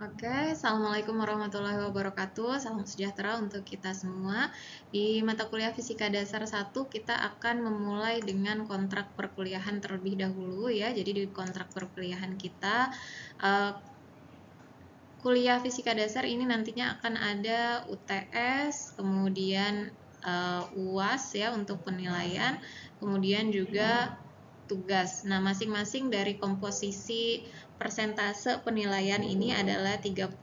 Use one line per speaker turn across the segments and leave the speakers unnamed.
Oke, Assalamualaikum warahmatullahi wabarakatuh. Salam sejahtera untuk kita semua. Di mata kuliah Fisika Dasar 1, kita akan memulai dengan kontrak perkuliahan terlebih dahulu ya. Jadi di kontrak perkuliahan kita, kuliah Fisika Dasar ini nantinya akan ada UTS, kemudian UAS ya untuk penilaian, kemudian juga tugas. Nah, masing-masing dari komposisi persentase penilaian ini adalah 30%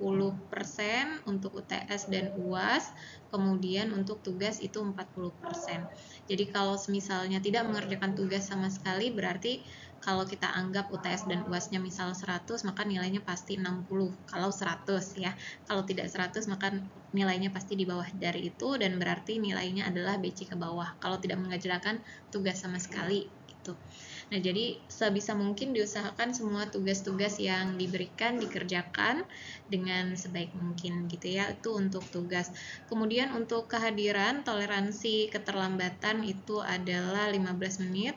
untuk UTS dan UAS, kemudian untuk tugas itu 40%. Jadi kalau misalnya tidak mengerjakan tugas sama sekali, berarti kalau kita anggap UTS dan UAS-nya misal 100, maka nilainya pasti 60 kalau 100 ya. Kalau tidak 100, maka nilainya pasti di bawah dari itu, dan berarti nilainya adalah BC ke bawah kalau tidak mengerjakan tugas sama sekali gitu. Nah, jadi sebisa mungkin diusahakan semua tugas-tugas yang diberikan dikerjakan dengan sebaik mungkin gitu ya. Itu untuk tugas. Kemudian untuk kehadiran, toleransi keterlambatan itu adalah 15 menit.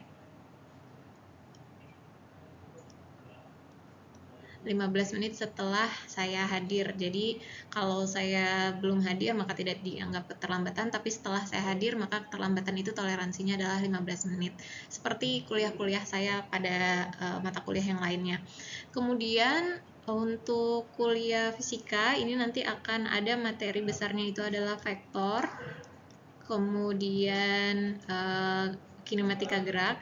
15 menit setelah saya hadir. Jadi kalau saya belum hadir maka tidak dianggap keterlambatan, tapi setelah saya hadir maka keterlambatan itu toleransinya adalah 15 menit. Seperti kuliah-kuliah saya pada mata kuliah yang lainnya. Kemudian untuk kuliah fisika ini nanti akan ada materi besarnya itu adalah vektor, kemudian kinematika gerak,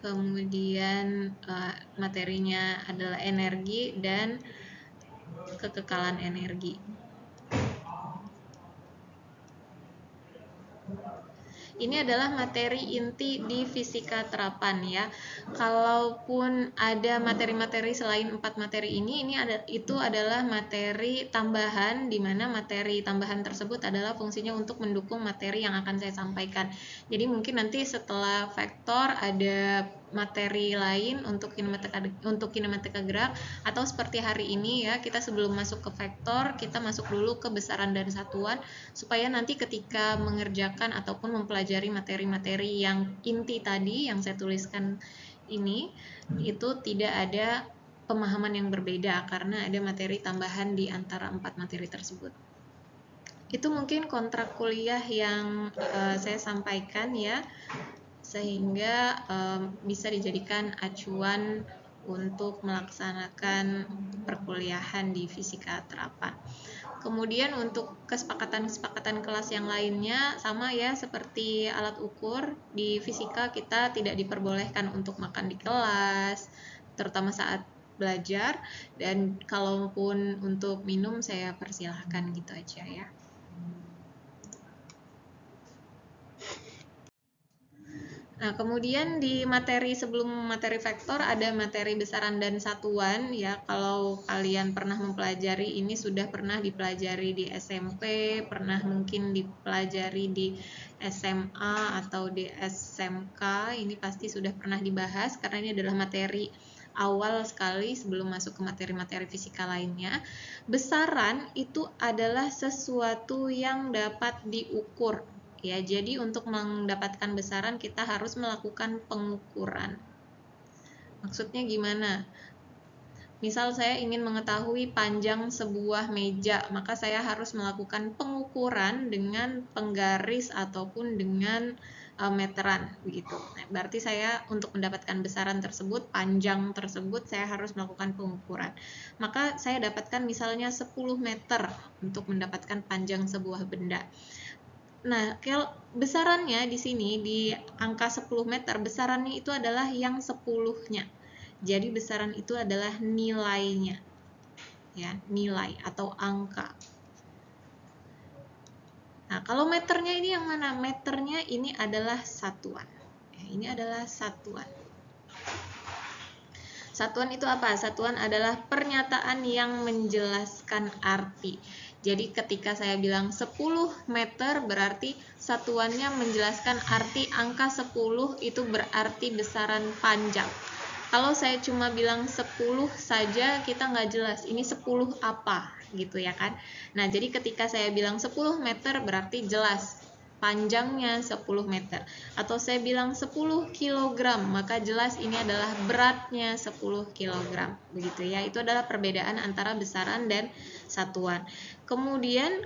kemudian materinya adalah energi dan kekekalan energi. Ini adalah materi inti di fisika terapan ya. Kalaupun ada materi-materi selain 4 materi ini itu adalah materi tambahan, di mana materi tambahan tersebut adalah fungsinya untuk mendukung materi yang akan saya sampaikan. Jadi mungkin nanti setelah vektor ada materi lain untuk kinematika gerak, atau seperti hari ini ya, kita sebelum masuk ke vektor kita masuk dulu ke besaran dan satuan, supaya nanti ketika mengerjakan ataupun mempelajari materi-materi yang inti tadi yang saya tuliskan ini, itu tidak ada pemahaman yang berbeda karena ada materi tambahan di antara 4 materi tersebut. Itu mungkin kontrak kuliah yang saya sampaikan ya, sehingga bisa dijadikan acuan untuk melaksanakan perkuliahan di fisika terapan. Kemudian untuk kesepakatan-kesepakatan kelas yang lainnya sama ya, seperti alat ukur. Di fisika kita tidak diperbolehkan untuk makan di kelas, terutama saat belajar, dan kalaupun untuk minum saya persilahkan gitu aja ya. Nah, kemudian di materi sebelum materi vektor ada materi besaran dan satuan ya. Kalau kalian pernah mempelajari ini, sudah pernah dipelajari di SMP, pernah mungkin dipelajari di SMA atau di SMK, ini pasti sudah pernah dibahas karena ini adalah materi awal sekali sebelum masuk ke materi-materi fisika lainnya. Besaran itu adalah sesuatu yang dapat diukur. Ya, jadi untuk mendapatkan besaran kita harus melakukan pengukuran. Maksudnya gimana? Misal saya ingin mengetahui panjang sebuah meja, maka saya harus melakukan pengukuran dengan penggaris ataupun dengan meteran begitu. Nah, berarti saya untuk mendapatkan besaran tersebut, panjang tersebut, saya harus melakukan pengukuran. Maka saya dapatkan misalnya 10 meter untuk mendapatkan panjang sebuah benda. Nah, besarannya di sini di angka 10 meter, besarannya itu adalah yang 10-nya. Jadi besaran itu adalah nilainya. Ya, nilai atau angka. Nah, kalau meternya ini yang mana? Meternya ini adalah satuan. Ya, ini adalah satuan. Satuan itu apa? Satuan adalah pernyataan yang menjelaskan arti. Jadi ketika saya bilang 10 meter berarti satuannya menjelaskan arti angka 10 itu berarti besaran panjang. Kalau saya cuma bilang 10 saja kita nggak jelas ini 10 apa gitu ya kan. Nah, jadi ketika saya bilang 10 meter berarti jelas panjangnya 10 meter. Atau saya bilang 10 kg, maka jelas ini adalah beratnya 10 kg. Begitu ya, itu adalah perbedaan antara besaran dan satuan. Kemudian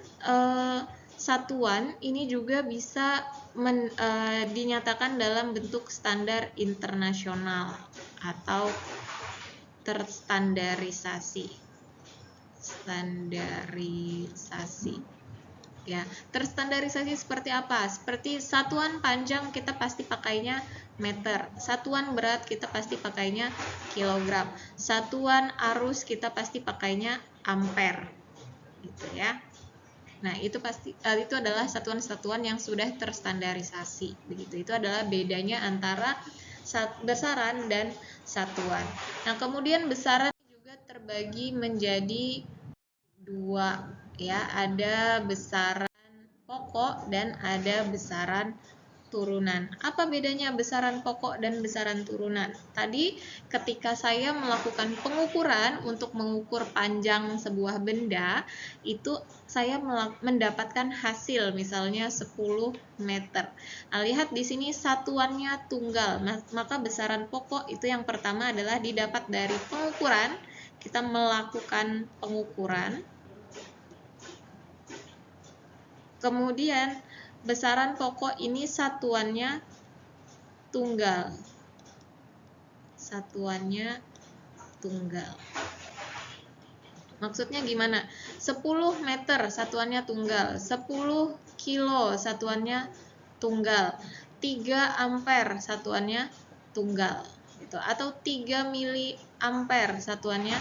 satuan ini juga bisa dinyatakan dalam bentuk standar internasional atau terstandarisasi. Ya, terstandarisasi seperti apa? Seperti satuan panjang kita pasti pakainya meter, satuan berat kita pasti pakainya kilogram, satuan arus kita pasti pakainya ampere, gitu ya. Nah, itu adalah satuan-satuan yang sudah terstandarisasi, begitu. Itu adalah bedanya antara besaran dan satuan. Nah, kemudian besaran juga terbagi menjadi dua, ya, ada besaran pokok dan ada besaran turunan. Apa bedanya besaran pokok dan besaran turunan? Tadi ketika saya melakukan pengukuran untuk mengukur panjang sebuah benda, itu saya mendapatkan hasil misalnya 10 meter. Nah, lihat di sini satuannya tunggal. Maka besaran pokok itu yang pertama adalah didapat dari pengukuran. Kita melakukan pengukuran. Kemudian besaran pokok ini satuannya tunggal. Satuannya tunggal. Maksudnya gimana? 10 meter satuannya tunggal, 10 kilo satuannya tunggal, 3 ampere satuannya tunggal, gitu. Atau 3 mili ampere satuannya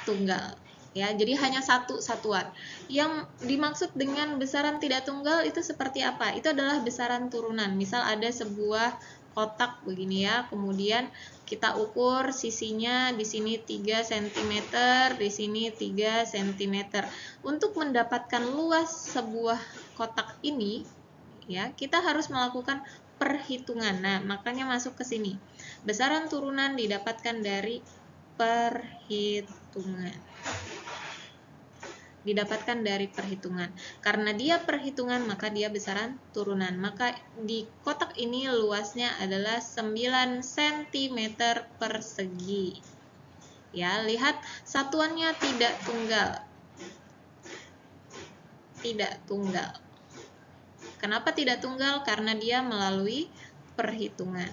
tunggal. Ya, jadi hanya satu satuan. Yang dimaksud dengan besaran tidak tunggal itu seperti apa? Itu adalah besaran turunan. Misal ada sebuah kotak begini ya, kemudian kita ukur sisinya di sini 3 cm, di sini 3 cm. Untuk mendapatkan luas sebuah kotak ini, ya, kita harus melakukan perhitungan. Nah, makanya masuk ke sini. Besaran turunan didapatkan dari perhitungan. Karena dia perhitungan, maka dia besaran turunan. Maka di kotak ini luasnya adalah 9 cm persegi. Ya, lihat satuannya tidak tunggal. Kenapa tidak tunggal? Karena dia melalui perhitungan.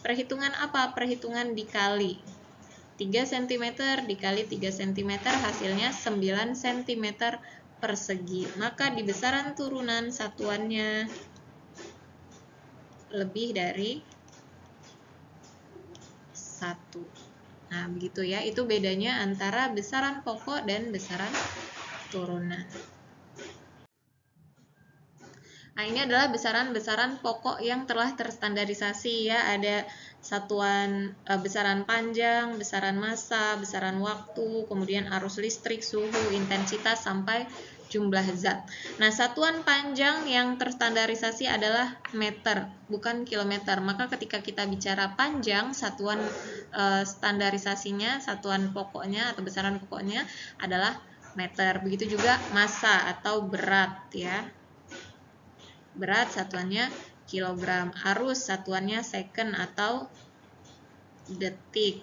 Perhitungan apa? Perhitungan dikali. 3 cm dikali 3 cm hasilnya 9 cm persegi. Maka di besaran turunan satuannya lebih dari 1. Nah, begitu ya. Itu bedanya antara besaran pokok dan besaran turunan. Nah, ini adalah besaran-besaran pokok yang telah terstandarisasi ya. Ada satuan besaran panjang, besaran massa, besaran waktu, kemudian arus listrik, suhu, intensitas, sampai jumlah zat. Nah, satuan panjang yang terstandarisasi adalah meter, bukan kilometer. Maka ketika kita bicara panjang, satuan standarisasinya, satuan pokoknya atau besaran pokoknya adalah meter. Begitu juga massa atau berat ya. Berat satuannya kilogram, arus satuannya second atau detik,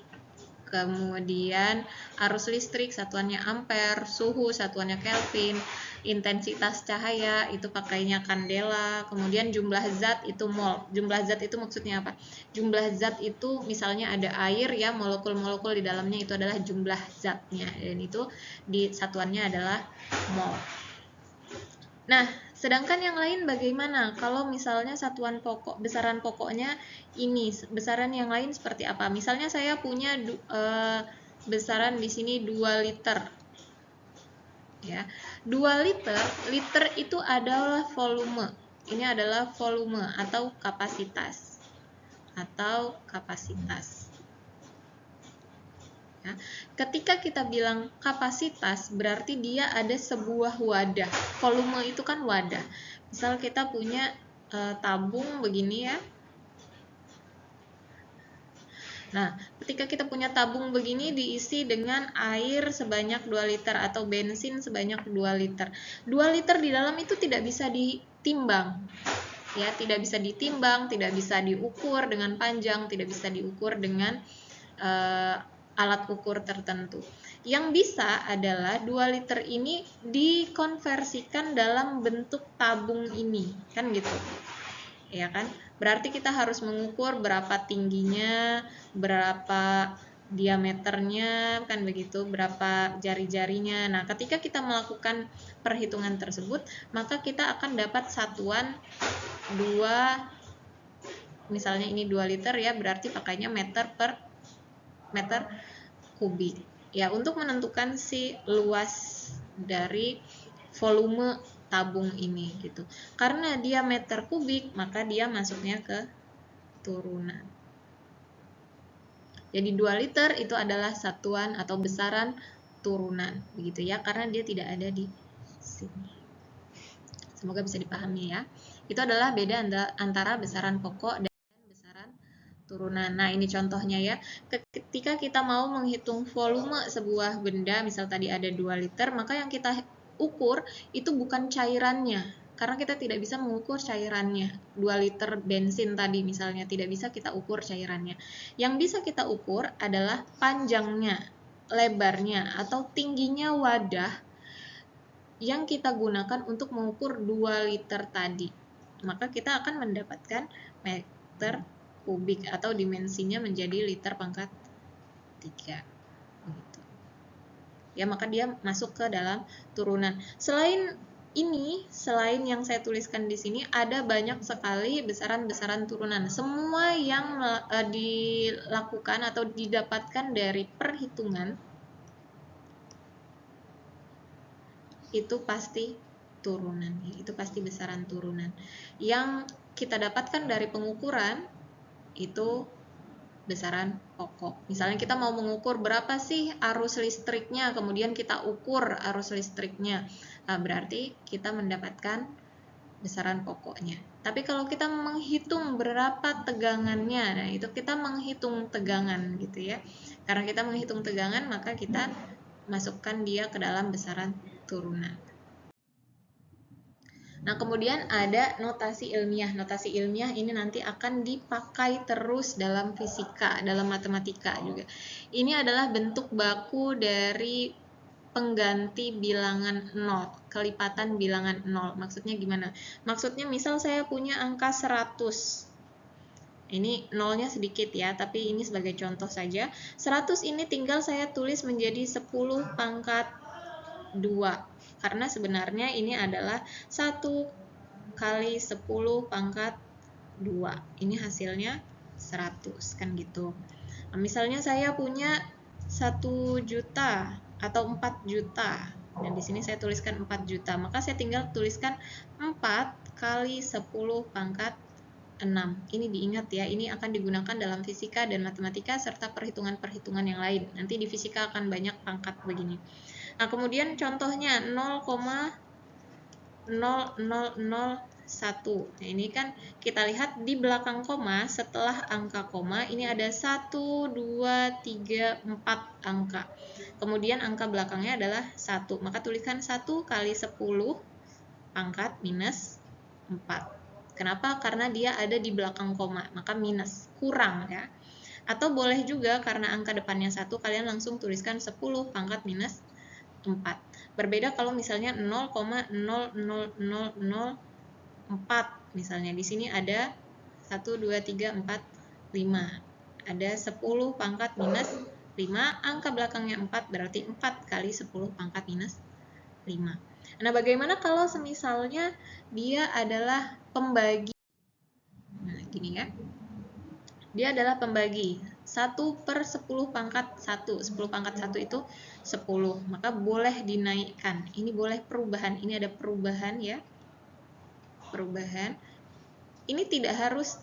kemudian arus listrik satuannya ampere, suhu satuannya Kelvin, intensitas cahaya itu pakainya kandela, kemudian jumlah zat itu mol. Jumlah zat itu maksudnya apa? Jumlah zat itu misalnya ada air ya, molekul-molekul di dalamnya itu adalah jumlah zatnya, dan itu di satuannya adalah mol. Nah, sedangkan yang lain bagaimana? Kalau misalnya satuan pokok, besaran pokoknya ini, besaran yang lain seperti apa? Misalnya saya punya besaran di sini 2 liter. Ya. 2 liter itu adalah volume. Ini adalah volume atau kapasitas. Ya. Ketika kita bilang kapasitas, berarti dia ada sebuah wadah. Volume itu kan wadah. Misal kita punya tabung begini ya. Nah, ketika kita punya tabung begini diisi dengan air sebanyak 2 liter atau bensin sebanyak 2 liter. 2 liter di dalam itu tidak bisa ditimbang. ya, tidak bisa ditimbang, tidak bisa diukur dengan panjang, tidak bisa diukur dengan alat ukur tertentu. Yang bisa adalah 2 liter ini dikonversikan dalam bentuk tabung ini, kan gitu. Ya kan? Berarti kita harus mengukur berapa tingginya, berapa diameternya, kan begitu, berapa jari-jarinya. Nah, ketika kita melakukan perhitungan tersebut, maka kita akan dapat satuan 2, misalnya ini 2 liter ya, berarti pakainya meter per meter kubik. Ya, untuk menentukan si luas dari volume tabung ini gitu. Karena dia meter kubik, maka dia masuknya ke turunan. Jadi 2 liter itu adalah satuan atau besaran turunan, begitu ya, karena dia tidak ada di sini. Semoga bisa dipahami ya. Itu adalah beda antara besaran pokok dan besaran turunan. Nah, ini contohnya ya. Ketika kita mau menghitung volume sebuah benda, misal tadi ada 2 liter, maka yang kita ukur itu bukan cairannya. Karena kita tidak bisa mengukur cairannya. 2 liter bensin tadi misalnya, tidak bisa kita ukur cairannya. Yang bisa kita ukur adalah panjangnya, lebarnya, atau tingginya wadah yang kita gunakan untuk mengukur 2 liter tadi. Maka kita akan mendapatkan meter kubik atau dimensinya menjadi liter pangkat 3. Begitu. Ya, maka dia masuk ke dalam turunan. Selain yang saya tuliskan di sini, ada banyak sekali besaran-besaran turunan. Semua yang dilakukan atau didapatkan dari perhitungan itu pasti turunan, itu pasti besaran turunan. Yang kita dapatkan dari pengukuran itu besaran pokok. Misalnya kita mau mengukur berapa sih arus listriknya, kemudian kita ukur arus listriknya, nah, berarti kita mendapatkan besaran pokoknya. Tapi kalau kita menghitung berapa tegangannya, nah itu kita menghitung tegangan gitu ya. Karena kita menghitung tegangan, maka kita masukkan dia ke dalam besaran turunan. Nah, kemudian ada notasi ilmiah. Notasi ilmiah ini nanti akan dipakai terus dalam fisika, dalam matematika juga. Ini adalah bentuk baku dari pengganti bilangan 0, kelipatan bilangan 0. Maksudnya gimana? Maksudnya misal saya punya angka 100. Ini nolnya sedikit ya, tapi ini sebagai contoh saja. 100 ini tinggal saya tulis menjadi 10 pangkat 2. Karena sebenarnya ini adalah 1 kali 10 pangkat 2. Ini hasilnya 100 kan gitu. Nah, misalnya saya punya 1 juta atau 4 juta. Dan di sini saya tuliskan 4 juta. Maka saya tinggal tuliskan 4 kali 10 pangkat 6. Ini diingat ya, ini akan digunakan dalam fisika dan matematika serta perhitungan-perhitungan yang lain. Nanti di fisika akan banyak pangkat begini. Nah, kemudian contohnya 0,00001. Nah, ini kan kita lihat di belakang koma, setelah angka koma, ini ada 1, 2, 3, 4 angka. Kemudian angka belakangnya adalah 1. Maka tuliskan 1 kali 10 pangkat minus 4. Kenapa? Karena dia ada di belakang koma, maka minus, kurang ya. Atau boleh juga karena angka depannya 1, kalian langsung tuliskan 10 pangkat minus 4. Berbeda kalau misalnya 0,00004. Misalnya di sini ada 1, 2, 3, 4, 5. Ada 10 pangkat minus 5, angka belakangnya 4, berarti 4 kali 10 pangkat minus 5. Nah, bagaimana kalau semisalnya dia adalah pembagi? Nah, gini ya. Dia adalah pembagi. 1 per 10 pangkat 1. 10 pangkat 1 itu 10. Maka boleh dinaikkan. Ini boleh perubahan. Ini ada perubahan ya. Perubahan. Ini tidak harus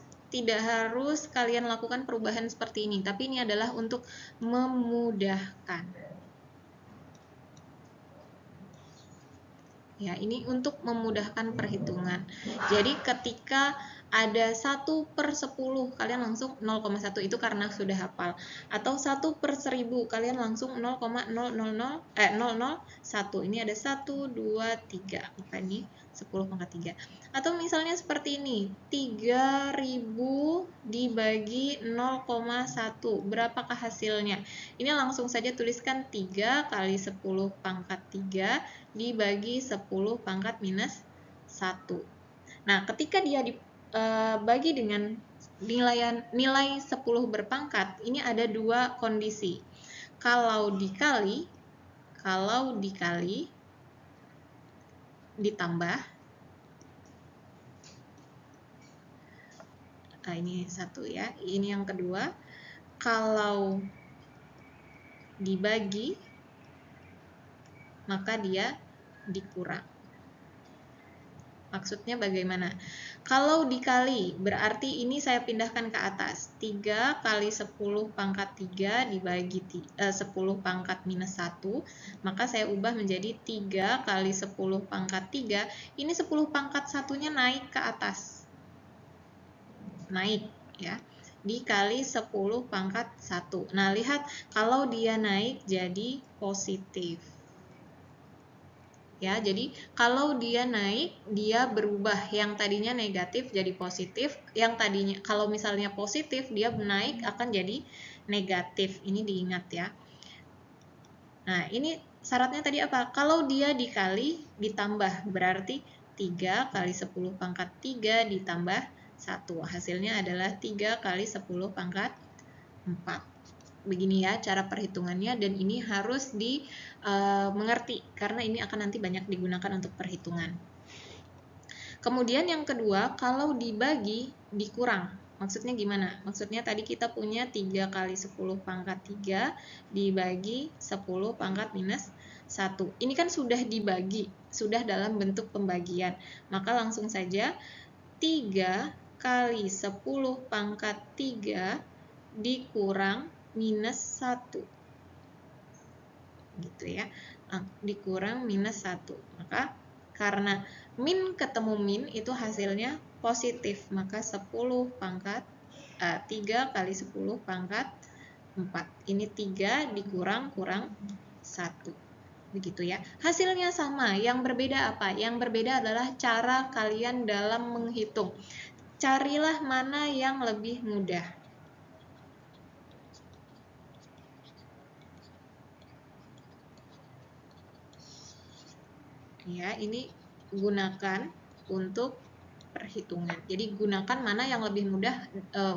kalian lakukan perubahan seperti ini. Tapi ini adalah untuk memudahkan. Ya, ini untuk memudahkan perhitungan. Jadi ketika ada 1/10, kalian langsung 0,1, itu karena sudah hafal. Atau 1/1000, kalian langsung 0,001. Ini ada 1, 2, 3. Maka ini 10/3. Atau misalnya seperti ini, 3000 dibagi 0,1. Berapakah hasilnya? Ini langsung saja tuliskan 3 kali 10/3 dibagi 10/-1. Nah, ketika dia dibagi dengan nilai 10 berpangkat, ini ada dua kondisi. Kalau dikali ditambah, nah ini satu ya, ini yang kedua. Kalau dibagi, maka dia dikurang. Maksudnya bagaimana? Kalau dikali, berarti ini saya pindahkan ke atas. 3 kali 10/3 dibagi 10/-1, maka saya ubah menjadi 3 kali 10/3. Ini 10/1-nya naik ke atas. Naik, ya. Dikali 10/1. Nah, lihat kalau dia naik jadi positif. Ya, jadi kalau dia naik, dia berubah, yang tadinya negatif jadi positif, yang tadinya kalau misalnya positif dia naik akan jadi negatif. Ini diingat ya. Nah, ini syaratnya tadi apa? Kalau dia dikali ditambah, berarti 3 kali 10/3 ditambah 1. Hasilnya adalah 3 kali 10/4. Begini ya cara perhitungannya, dan ini harus dimengerti karena ini akan nanti banyak digunakan untuk perhitungan. Kemudian yang kedua, kalau dibagi dikurang. Maksudnya gimana? Maksudnya tadi kita punya 3 kali 10/3 dibagi 10/-1. Ini kan sudah dibagi, sudah dalam bentuk pembagian. Maka langsung saja 3 kali 10/3 dikurang minus 1, gitu ya, dikurang minus 1. Maka karena min ketemu min itu hasilnya positif, maka 3 kali 10/4. Ini 3 dikurang 1, begitu ya. Hasilnya sama, yang berbeda apa? Yang berbeda adalah cara kalian dalam menghitung. Carilah mana yang lebih mudah. Ya, ini gunakan untuk perhitungan. Jadi gunakan mana yang lebih mudah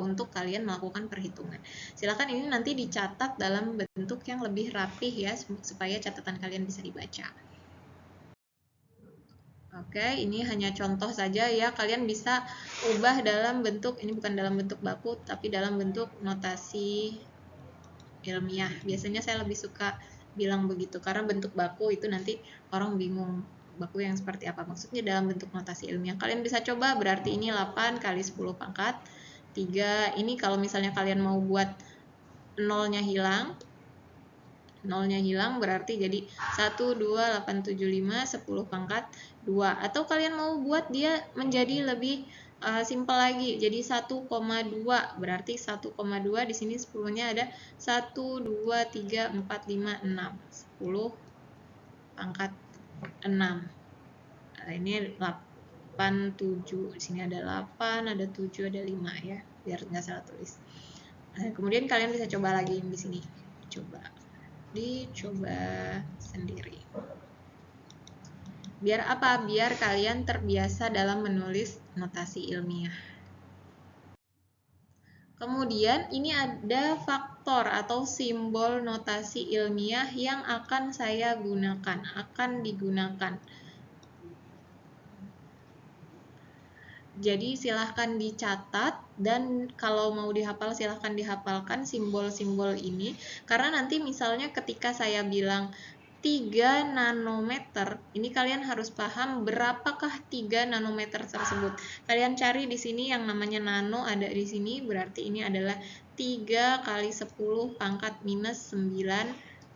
untuk kalian melakukan perhitungan. Silakan ini nanti dicatat dalam bentuk yang lebih rapih ya, supaya catatan kalian bisa dibaca. Oke, ini hanya contoh saja ya. Kalian bisa ubah dalam bentuk, ini bukan dalam bentuk baku, tapi dalam bentuk notasi ilmiah. Biasanya saya lebih suka bilang begitu, karena bentuk baku itu nanti orang bingung baku yang seperti apa, maksudnya dalam bentuk notasi ilmiah. Kalian bisa coba, berarti ini 8 kali 10/3. Ini kalau misalnya kalian mau buat nolnya hilang berarti jadi 1, 2, 8, 7, 5, 10/2. Atau kalian mau buat dia menjadi lebih simpel lagi, jadi 1,2, berarti 1,2 di sini 10-nya ada 1, 2, 3, 4, 5, 6, 10/6. Ini 8, 7, di sini ada 8, ada 7, ada 5 ya, biar nggak salah tulis. Kemudian kalian bisa coba lagi di sini, dicoba sendiri. Biar apa? Biar kalian terbiasa dalam menulis notasi ilmiah. Kemudian ini ada faktor atau simbol notasi ilmiah yang akan saya gunakan, akan digunakan. Jadi silahkan dicatat, dan kalau mau dihafal silahkan dihafalkan simbol-simbol ini, karena nanti misalnya ketika saya bilang 3 nanometer, ini kalian harus paham berapakah 3 nanometer tersebut. Kalian cari di sini yang namanya nano ada di sini, berarti ini adalah 3 kali 10⁻⁹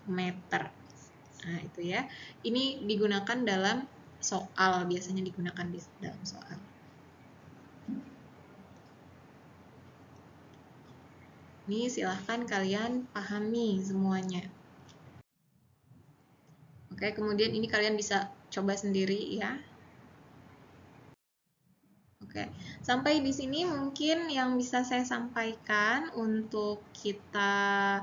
meter. Nah, itu ya. Ini digunakan dalam soal, biasanya digunakan di dalam soal. Ini silahkan kalian pahami semuanya. Oke, kemudian ini kalian bisa coba sendiri ya. Oke, sampai di sini mungkin yang bisa saya sampaikan untuk kita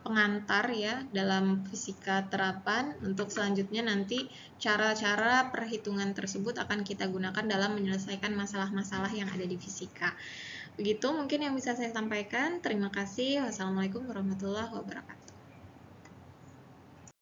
pengantar ya dalam fisika terapan. Untuk selanjutnya nanti cara-cara perhitungan tersebut akan kita gunakan dalam menyelesaikan masalah-masalah yang ada di fisika. Begitu mungkin yang bisa saya sampaikan. Terima kasih. Wassalamualaikum warahmatullahi wabarakatuh.